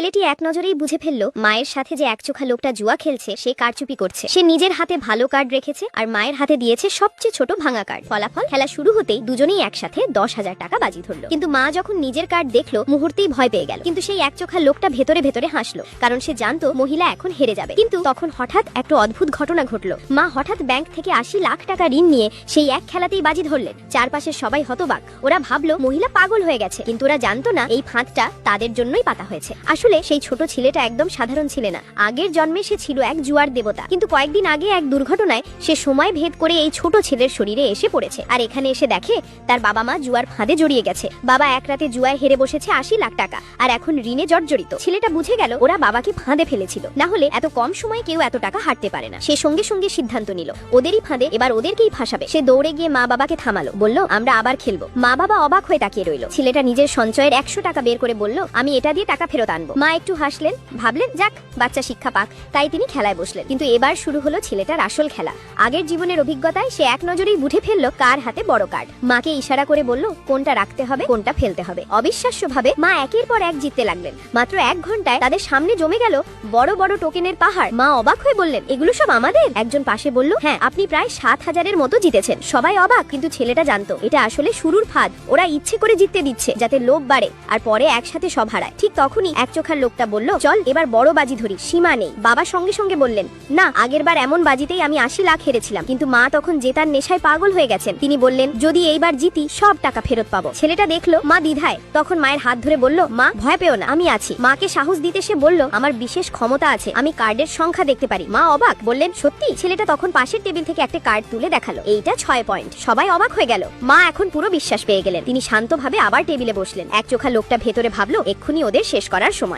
ছেলেটি এক নজরেই বুঝে ফেলল মায়ের সাথে যে একচোখা লোকটা জুয়া খেলছে সে কারচুপি করছে। সে নিজের হাতে ভালো কার্ড রেখেছে আর মায়ের হাতে দিয়েছে সবচেয়ে ছোট ভাঙা কার্ড। ফলাফল, খেলা শুরু হতেই দুজনেই একসাথে 10,000 টাকা বাজি ধরল। কিন্তু মা যখন নিজের কার্ড দেখলো মুহূর্তেই ভয় পেয়ে গেল। কিন্তু সেই একচোখা লোকটা ভেতরে ভেতরে হাসলো, কারণ সে জানতো মহিলা এখন হেরে যাবে। কিন্তু তখন হঠাৎ একটা অদ্ভুত ঘটনা ঘটলো। মা হঠাৎ ব্যাংক থেকে 80 লাখ টাকা ঋণ নিয়ে সেই এক খেলাতেই বাজি ধরলেন। চারপাশে সবাই হতবাক। ওরা ভাবলো মহিলা পাগল হয়ে গেছে, কিন্তু ওরা জানতো না এই ফাঁদটা তাদের জন্যই পাতা হয়েছে। আসলে সেই ছোট ছেলেটা একদম সাধারণ ছিল না। আগের জন্মে সে ছিল এক জুয়ার দেবতা, কিন্তু কয়েকদিন আগে এক দুর্ঘটনায় সে সময় ভেদ করে এই ছোট ছেলের শরীরে এসে পড়েছে। আর এখানে এসে দেখে তার বাবা মা জুয়ার ফাঁদে জড়িয়ে গেছে। বাবা এক রাতে জুয়ায় হেরে বসেছে 80 লাখ টাকা, আর এখন ঋণে জর্জরিত। ছেলেটা বুঝে গেল ওরা বাবাকে ফাঁদে ফেলেছিল, না হলে এত কম সময়ে কেউ এত টাকা হারতে পারে না। সে সঙ্গে সঙ্গে সিদ্ধান্ত নিল ওদেরই ফাঁদে, এবার ওদেরকেই ফাঁসাবে। সে দৌড়ে গিয়ে মা বাবাকে থামালো, বলল আমরা আবার খেলবো। মা বাবা অবাক হয়ে তাকিয়ে রইল। ছেলেটা নিজের সঞ্চয়ের 100 টাকা বের করে বলল আমি এটা দিয়ে টাকা ফেরত আনবো। মা একটু হাসলেন, ভাবলেন যাক বাচ্চা শিক্ষা পাক, তাই তিনি খেলায় বসলেন। কিন্তু এবার শুরু হলো ছেলেটার আসল খেলা। আগের জীবনের অভিজ্ঞতায় সে এক নজরেই বুঝে ফেললো কার হাতে বড় কার্ড। মাকে ইশারা করে বলল কোনটা রাখতে হবে কোনটা ফেলতে হবে। অবিশ্বাস্যভাবে মা একের পর এক জিততে লাগলেন। মাত্র 1 ঘন্টায় তাদের সামনে জমে গেল বড় বড় টোকেনের পাহাড়। মা অবাক হয়ে বললেন এগুলো সব আমাদের। একজন পাশে বলল হ্যাঁ, আপনি প্রায় 7,000-এর মতো জিতেছেন। সবাই অবাক, কিন্তু ছেলেটা জানতো এটা আসলে শুরুর ফাঁদ। ওরা ইচ্ছে করে জিততে দিচ্ছে যাতে লোভ বাড়ে আর পরে একসাথে সব হারায়। ঠিক তখনই এক চোখার লোকটা বলল চল এবার বড় বাজি ধরি, সীমা নেই। বাবা সঙ্গে সঙ্গে বললেন না, আগের বার এমন বাজিতেই আমি 80 লাখ হেরেছিলাম। কিন্তু মা তখন জেতার নেশায় পাগল হয়ে গেছেন। তিনি বললেন যদি এইবার জিতি সব টাকা ফেরত পাবো। ছেলেটা দেখলো মা দ্বিধায়, তখন মায়ের হাত ধরে বলল মা ভয় পেও না, আমি আছি। মাকে সাহস দিতে সে বলল আমার বিশেষ ক্ষমতা আছে, আমি কার্ডের সংখ্যা দেখতে পারি। মা অবাক, বললেন সত্যি? ছেলেটা তখন পাশের টেবিল থেকে একটা কার্ড তুলে দেখালো, এইটা 6 পয়েন্ট। সবাই অবাক হয়ে গেল। মা এখন পুরো বিশ্বাস পেয়ে গেলেন। তিনি শান্তভাবে আবার টেবিলে বসলেন। এক চোখা লোকটা ভেতরে ভাবলো এক্ষুনি ওদের শেষ করার সময়।